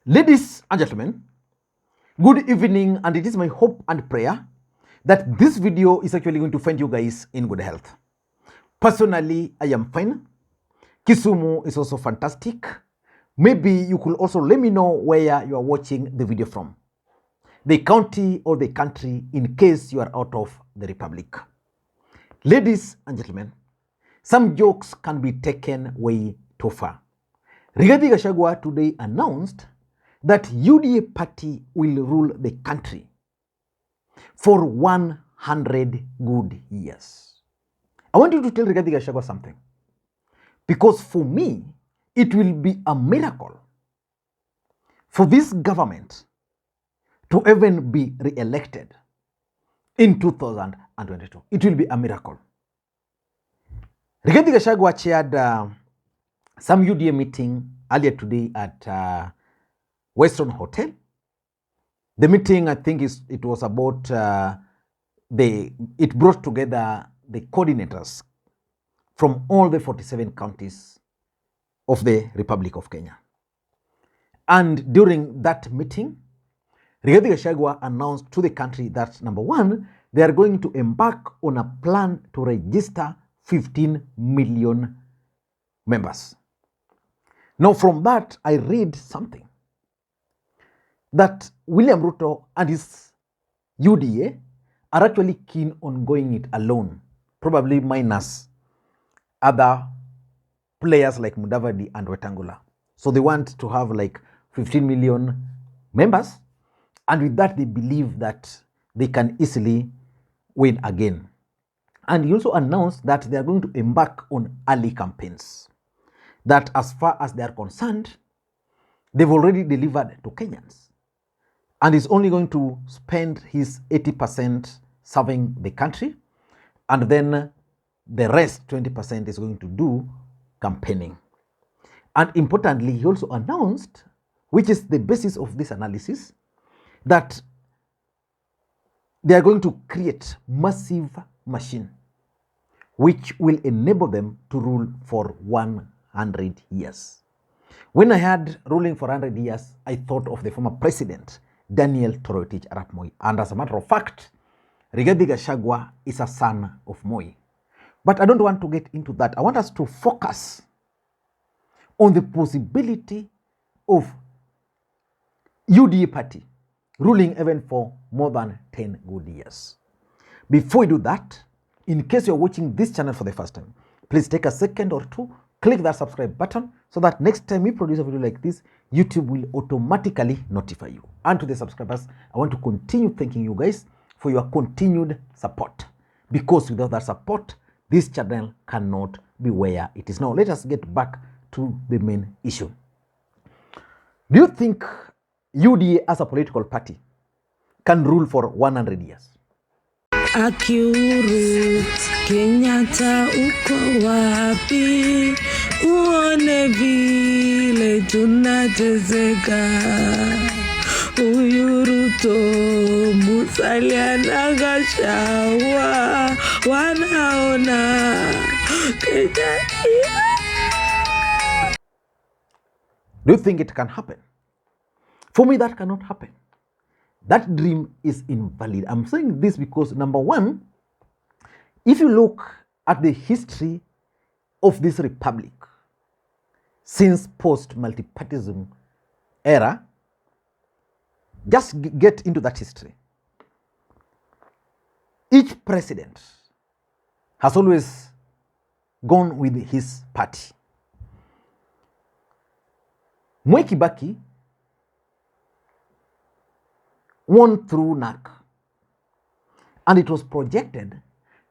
Ladies and gentlemen, good evening, and it is my hope and prayer that this video is actually going to find you guys in good health. Personally, I am fine. Kisumu is also fantastic. Maybe you could also let me know where you are watching the video from, the county or the country, in case you are out of the republic. Ladies and gentlemen, some jokes can be taken way too far. Rigathi Gachagua today announced that UDA Party will rule the country for 100 good years. I want you to tell Rigathi Gachagua something, because for me, it will be a miracle for this government to even be re-elected in 2022. It will be a miracle. Rigathi Gachagua chaired some UDA meeting earlier today at Western Hotel. The meeting, I think, it was about it brought together the coordinators from all the 47 counties of the Republic of Kenya. And during that meeting, Rigathi Gachagua announced to the country that, number one, they are going to embark on a plan to register 15 million members. Now, from that, I read something that William Ruto and his UDA are actually keen on going it alone, probably minus other players like Mudavadi and Wetangula. So they want to have like 15 million members, and with that they believe that they can easily win again. And he also announced that they are going to embark on early campaigns, that as far as they are concerned, they've already delivered to Kenyans, and is only going to spend his 80% serving the country, and then the rest, 20%, is going to do campaigning. And importantly, he also announced, which is the basis of this analysis, that they are going to create massive machine which will enable them to rule for 100 years. When I heard ruling for 100 years, I thought of the former president, Daniel Toroitich arap Moi. And as a matter of fact, Rigathi Gachagua is a son of Moi. But I don't want to get into that. I want us to focus on the possibility of UDA Party ruling even for more than 10 good years. Before we do that, in case you're watching this channel for the first time, please take a second or two, click that subscribe button so that next time we produce a video like this, YouTube will automatically notify you. And to the subscribers, I want to continue thanking you guys for your continued support, because without that support, this channel cannot be where it is now. Let us get back to the main issue. Do you think UDA as a political party can rule for 100 years? Uhuru Kenyatta uko wapi? Uone vile tunateseka. Huyu Ruto Musalia na Gachagua wanaona Kenya. Do you think it can happen? For me, that cannot happen. That dream is invalid. I'm saying this because, number one, if you look at the history of this republic since post-multipartyism era, just get into that history. Each president has always gone with his party. Mwai Kibaki won through NAC, and it was projected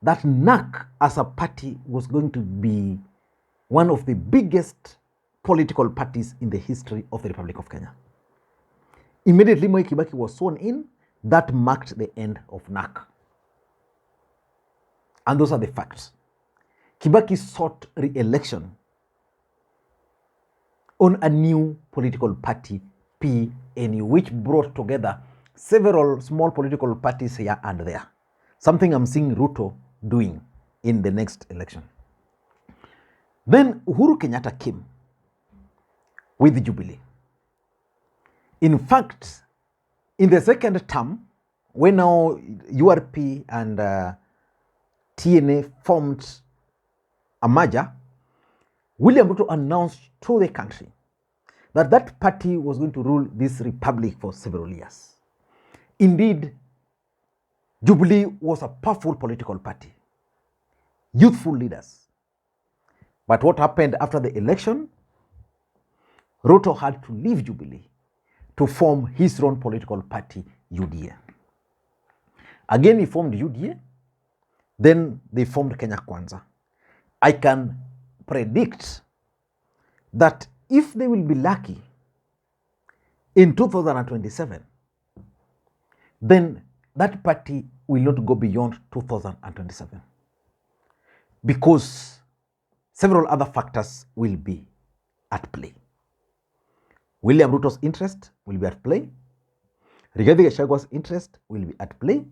that NAC as a party was going to be one of the biggest political parties in the history of the Republic of Kenya. Immediately Mwai Kibaki was sworn in. That marked the end of NAC. And those are the facts. Kibaki sought re-election on a new political party, PNU, which brought together several small political parties here and there. Something I'm seeing Ruto doing in the next election. Then Uhuru Kenyatta came with Jubilee. In fact, in the second term, when now URP and TNA formed a merger, William Ruto announced to the country that that party was going to rule this republic for several years. Indeed, Jubilee was a powerful political party, youthful leaders. But what happened after the election? Ruto had to leave Jubilee to form his own political party, UDA. Again, he formed UDA, then they formed Kenya Kwanzaa. I can predict that if they will be lucky in 2027, then that party will not go beyond 2027 because several other factors will be at play. William Ruto's interest will be at play. Rigathi Gachagua's interest will be at play.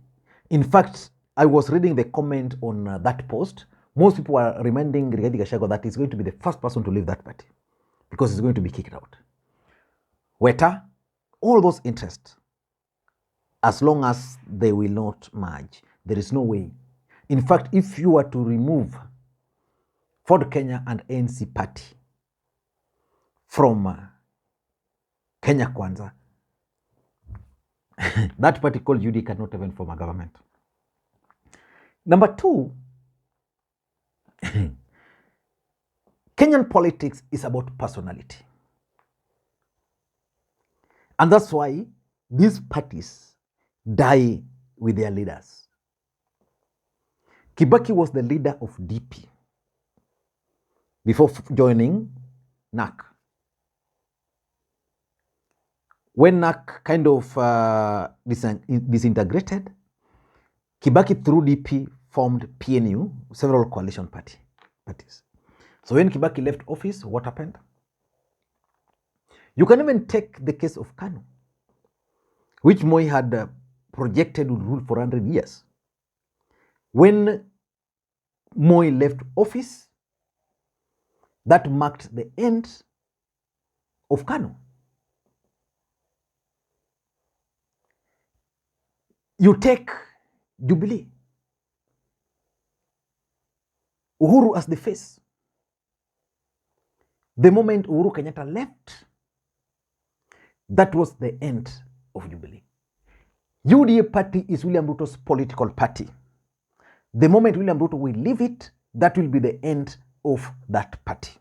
In fact, I was reading the comment on that post. Most people are reminding Rigathi Gachagua that he's going to be the first person to leave that party because he's going to be kicked out. Weta, all those interests, as long as they will not merge, there is no way. In fact, if you were to remove Ford Kenya and ANC party from Kenya Kwanzaa, that party called UDA cannot even form a government. Number two, Kenyan politics is about personality. And that's why these parties die with their leaders. Kibaki was the leader of DP before joining NAC. When NAC kind of disintegrated, Kibaki through DP formed PNU, several coalition parties. So when Kibaki left office, what happened? You can even take the case of Kanu, which Moi had projected would rule for 100 years. When Moi left office, that marked the end of Kanu. You take Jubilee, Uhuru as the face. The moment Uhuru Kenyatta left, that was the end of Jubilee. UDA party is William Ruto's political party. The moment William Ruto will leave it, that will be the end of that party.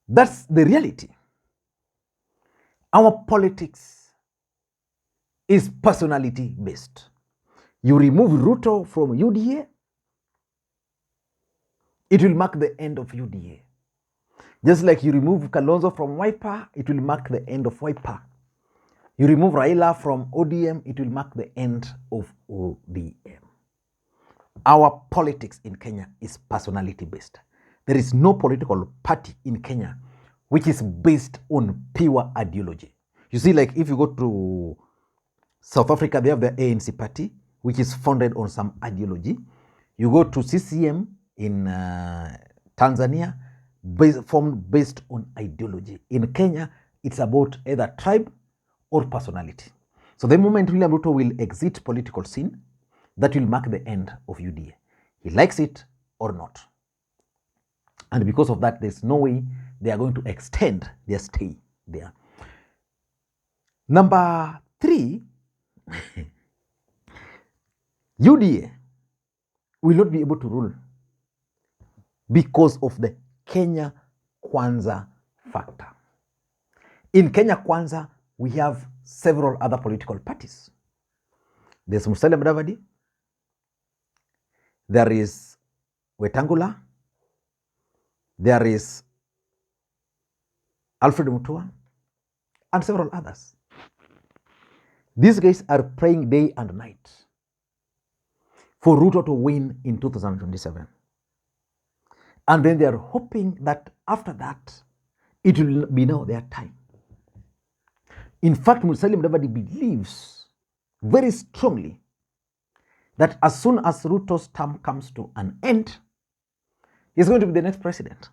That's the reality. Our politics is personality based. You remove Ruto from UDA, it will mark the end of UDA. Just like you remove Kalonzo from Wiper, it will mark the end of Wiper. You remove Raila from ODM, it will mark the end of ODM. Our politics in Kenya is personality based. There is no political party in Kenya which is based on pure ideology. You see, like if you go to South Africa, they have the ANC party, which is founded on some ideology. You go to CCM in Tanzania, formed based on ideology. In Kenya, it's about either tribe or personality. So the moment William Ruto will exit political scene, that will mark the end of UDA. He likes it or not. And because of that, there's no way they are going to extend their stay there. Number three, UDA will not be able to rule because of the Kenya Kwanzaa factor. In Kenya Kwanzaa, we have several other political parties. There's Musalia Mudavadi, there is Wetangula, there is Alfred Mutua, and several others. These guys are praying day and night for Ruto to win in 2027. And then they are hoping that after that, it will be now their time. In fact, Musalia Mudavadi believes very strongly that as soon as Ruto's term comes to an end, he's going to be the next president.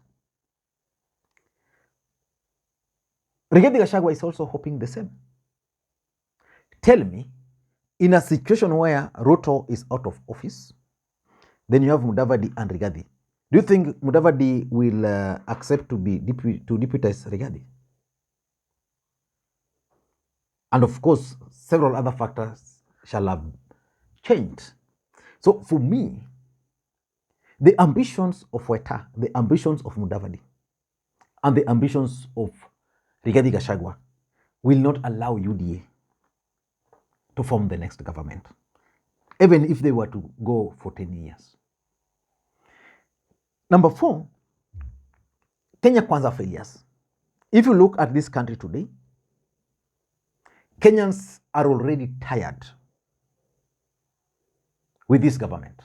Rigathi Gachagua is also hoping the same. Tell me, in a situation where Ruto is out of office, then you have Mudavadi and Rigathi. Do you think Mudavadi will accept to deputize Rigathi? And of course, several other factors shall have changed. So for me, the ambitions of Weta, the ambitions of Mudavadi, and the ambitions of Rigathi Gachagua will not allow UDA to form the next government, even if they were to go for 10 years. Number 4, Kenya Kwanzaa failures. If you look at this country today, Kenyans are already tired with this government.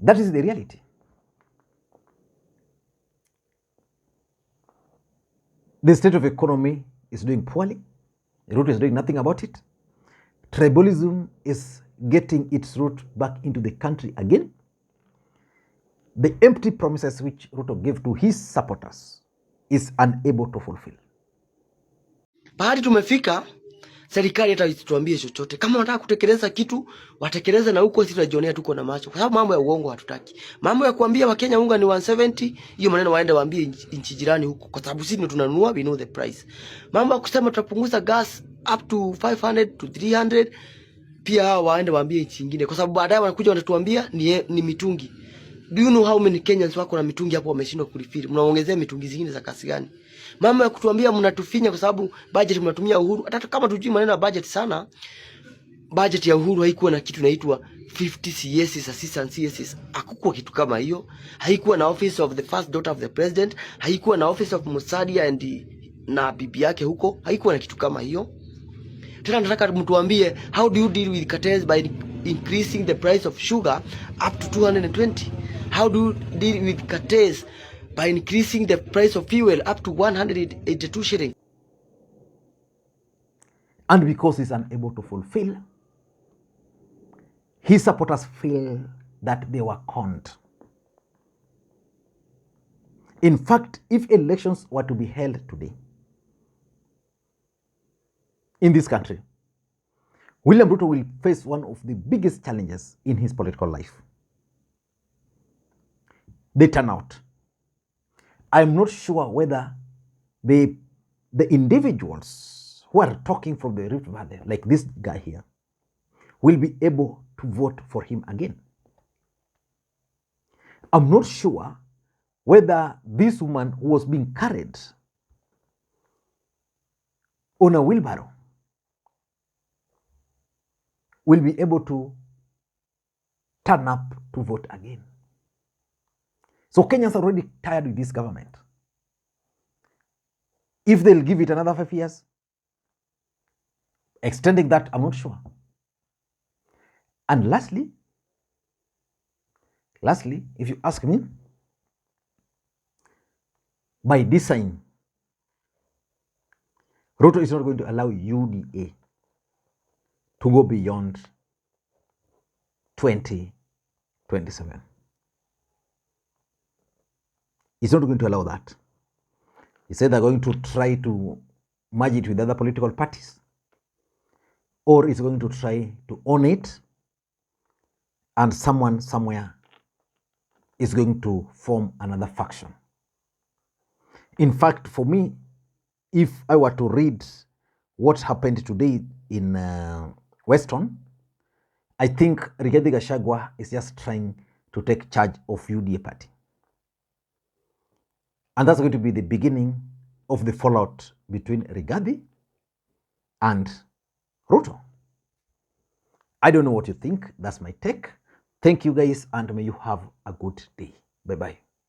That is the reality. The state of economy is doing poorly. Ruto is doing nothing about it. Tribalism is getting its root back into the country again. The empty promises which Ruto gave to his supporters is unable to fulfill. Bahati tumefika, serikali hata isituambie chochote. Kama wanataka kutekeleza kitu, watekeleze na huko sisi tunajionea tuko na macho. Kwa sababu mambo ya uongo hatutaki. Mambo ya kuambia Wakenya unga ni 170, hiyo maneno waende waambie nchi jirani huko. Kwa sababu sisi ndio tunanunua, we know the price. Mambo ya kusema tutapunguza gas up to 500 to 300, pia waende waambie nchi nyingine. Kwa sababu baadaye wanakuja wanatuambia ni mitungi. Do you know how many Kenyans wako na mitungi hapo wameshindwa kulifiri? Mnaongezea mitungi zingine za kasi gani? Mambo ya kutuambia mnatufinya kwa sababu budget mnatumia Uhuru. Hata kama tujui maneno ya budget sana, budget ya Uhuru haikuwa na kitu inaitwa 50 CSs, assistant CSs. Hakukuwa kitu kama hiyo. Haikuwa na office of the first daughter of the president, haikuwa na office of Musadia na bibi yake huko, haikuwa na kitu kama hiyo. Tena nataka mtuambie, how do you deal with cartels by increasing the price of sugar up to 220? How do you deal with cartels by increasing the price of fuel up to 182 shillings? And because he's unable to fulfill, his supporters feel that they were conned. In fact, if elections were to be held today in this country, William Ruto will face one of the biggest challenges in his political life. The turnout. I'm not sure whether the individuals who are talking from the Rift Valley, like this guy here, will be able to vote for him again. I'm not sure whether this woman who was being carried on a wheelbarrow will be able to turn up to vote again. So Kenyans are already tired with this government. If they'll give it another 5 years, extending that, I'm not sure. And lastly, if you ask me, by design, Ruto is not going to allow UDA to go beyond 2027. He's not going to allow that. He said they're going to try to merge it with other political parties, or he's going to try to own it, and someone somewhere is going to form another faction. In fact, for me, if I were to read what happened today in Weston, I think Rigathi Gachagua is just trying to take charge of UDA Party. And that's going to be the beginning of the fallout between Rigathi and Ruto. I don't know what you think. That's my take. Thank you guys, and may you have a good day. Bye-bye.